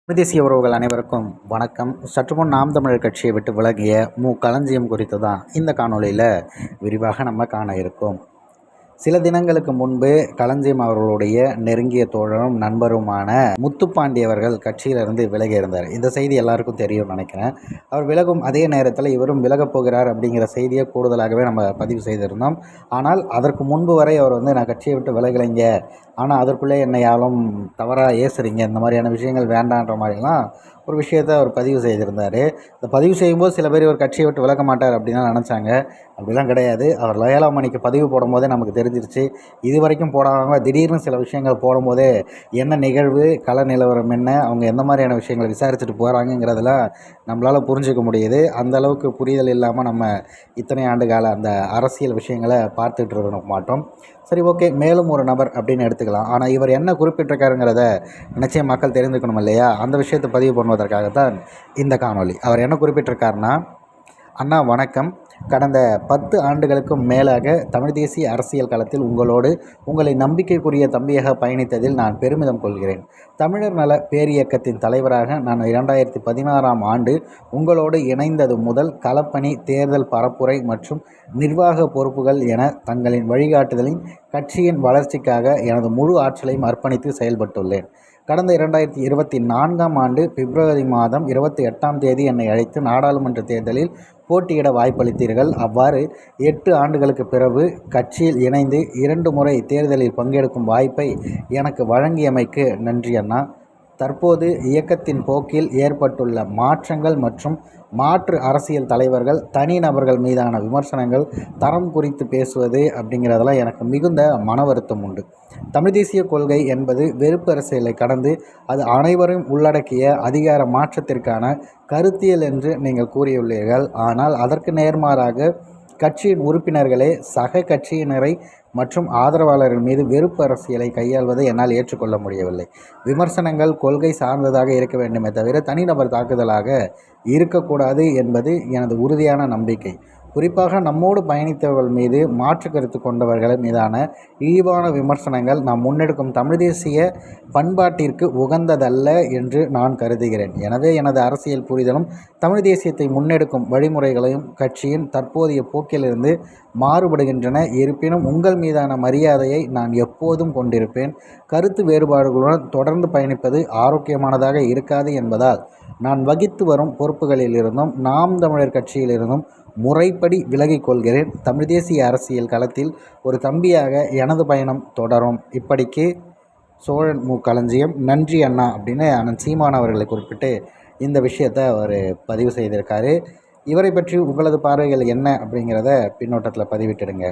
தேசிய உறவுகள் அனைவருக்கும் வணக்கம். சற்றுமுன் நாம் தமிழர் கட்சியை விட்டு விலகிய களஞ்சியம் குறித்து தான் இந்த காணொளியில் விரிவாக நம்ம காண இருக்கோம். சில தினங்களுக்கு முன்பு களஞ்சியம் அவர்களுடைய நெருங்கிய தோழரும் நண்பருமான முத்துப்பாண்டி அவர்கள் கட்சியிலிருந்து விலகி இருந்தார். இந்த செய்தி எல்லாருக்கும் தெரியும் நினைக்கிறேன். அவர் விலகும் அதே நேரத்தில் இவரும் விலகப் போகிறார் அப்படிங்கிற செய்தியை கூடுதலாகவே நம்ம பதிவு செய்திருந்தோம். ஆனால் அதற்கு முன்பு வரை அவர் நான் கட்சியை விட்டு விலகலைங்க, ஆனால் அதற்குள்ளே என்னை யாரும் தவறாக ஏசுறீங்க, இந்த மாதிரியான விஷயங்கள் வேண்டான்ற மாதிரிலாம் ஒரு விஷயத்தை அவர் பதிவு செய்திருந்தார். இந்த பதிவு செய்யும்போது சில பேர் இவர் கட்சியை விட்டு விலக மாட்டார் அப்படின்னு நினச்சாங்க. அப்படிலாம் கிடையாது. அவர் லயோலாமணிக்கு பதிவு போடும்போதே நமக்கு தெரிஞ்சிருச்சு. இது வரைக்கும் போடாமல் திடீர்னு சில விஷயங்கள் போடும்போதே என்ன நிகழ்வு, கள நிலவரம் என்ன, அவங்க எந்த மாதிரியான விஷயங்களை விசாரிச்சுட்டு போகிறாங்கங்கிறதெல்லாம் நம்மளால் புரிஞ்சிக்க முடியுது. அந்த அளவுக்கு புரிதல் இல்லாமல் நம்ம இத்தனை ஆண்டு கால அந்த அரசியல் விஷயங்களை பார்த்துட்டு இருக்க மாட்டோம். சரி, ஓகே, மேலும் ஒரு நபர் அப்படின்னு எடுத்துக்கலாம். ஆனால் இவர் என்ன குறிப்பிட்டிருக்காருங்கிறத நிச்சயம் மக்கள் தெரிந்துக்கணும் இல்லையா? அந்த விஷயத்தை பதிவு பண்ணுவதற்காகத்தான் இந்த காணொளி. அவர் என்ன குறிப்பிட்டிருக்காருன்னா, அண்ணா வணக்கம். கடந்த 10 ஆண்டுகளுக்கும் மேலாக தமிழ் தேசிய அரசியல் களத்தில் உங்களை நம்பிக்கைக்குரிய தம்பியாக பயணித்ததில் நான் பெருமிதம் கொள்கிறேன். தமிழர் நல பேரியக்கத்தின் தலைவராக நான் 2016ஆம் ஆண்டு உங்களோடு இணைந்தது முதல் களப்பணி, தேர்தல் பரப்புரை மற்றும் நிர்வாக பொறுப்புகள் என தங்களின் வழிகாட்டுதலின் கட்சியின் வளர்ச்சிக்காக எனது முழு ஆற்றலையும் அர்ப்பணித்து செயல்பட்டுள்ளேன். கடந்த 2024ஆம் ஆண்டு பிப்ரவரி மாதம் 28ஆம் தேதி என்னை அழைத்து நாடாளுமன்ற தேர்தலில் போட்டியிட வாய்ப்பளித்தீர்கள். அவ்வாறு 8 ஆண்டுகளுக்கு பிறகு கட்சியில் இணைந்து 2 முறை தேர்தலில் பங்கெடுக்கும் வாய்ப்பை எனக்கு வழங்கியமைக்கு நன்றி அண்ணா. தற்போது இயக்கத்தின் போக்கில் ஏற்பட்டுள்ள மாற்றங்கள் மற்றும் மாற்று அரசியல் தலைவர்கள், தனிநபர்கள் மீதான விமர்சனங்கள், தரம் குறித்து பேசுவது அப்படிங்கிறதெல்லாம் எனக்கு மிகுந்த மன வருத்தம் உண்டு. தமிழ் தேசிய கொள்கை என்பது வெறுப்பு அரசியலை கடந்து அது அனைவரும் உள்ளடக்கிய அதிகார மாற்றத்திற்கான கருத்தியல் என்று நீங்கள் கூறியுள்ளீர்கள். ஆனால் அதற்கு நேர்மாறாக கட்சியின் உறுப்பினர்களே சக கட்சியினரை மற்றும் ஆதரவாளர்கள் மீது வெறுப்பு அரசியலை கையாள்வதை என்னால் ஏற்றுக்கொள்ள முடியவில்லை. விமர்சனங்கள் கொள்கை சார்ந்ததாக இருக்க வேண்டுமே தவிர தனிநபர் தாக்குதலாக இருக்கக்கூடாது என்பது எனது உறுதியான நம்பிக்கை. குறிப்பாக நம்மோடு பயணித்தவர்கள் மீது மாற்று கருத்து கொண்டவர்கள் மீதான இழிவான விமர்சனங்கள் நாம் முன்னெடுக்கும் தமிழ் தேசிய பண்பாட்டிற்கு உகந்ததல்ல என்று நான் கருதுகிறேன். எனவே எனது அரசியல் புரிதலும் தமிழ் தேசியத்தை முன்னெடுக்கும் வழிமுறைகளையும் கட்சியின் தற்போதைய போக்கிலிருந்து மாறுபடுகின்றன. இருப்பினும் உங்கள் மீதான மரியாதையை நான் எப்போதும் கொண்டிருப்பேன். கருத்து வேறுபாடுகளுடன் தொடர்ந்து பயணிப்பது ஆரோக்கியமானதாக இருக்காது என்பதால் நான் வகித்து வரும் பொறுப்புகளிலிருந்தும் நாம் தமிழர் கட்சியிலிருந்தும் முறைப்படி விலகிக் கொள்கிறேன். தமிழ் தேசிய அரசியல் களத்தில் ஒரு தம்பியாக எனது பயணம் தொடரும். இப்படிக்கு சோழன் களஞ்சியம். நன்றி அண்ணா அப்படின்னு அண்ணன் சீமான் அவர்களை குறிப்பிட்டு இந்த விஷயத்தை அவர் பதிவு செய்திருக்காரு. இவரை பற்றி உங்களது பார்வைகள் என்ன அப்படிங்கிறத பின்னோட்டத்தில் பதிவிட்டுடுங்க.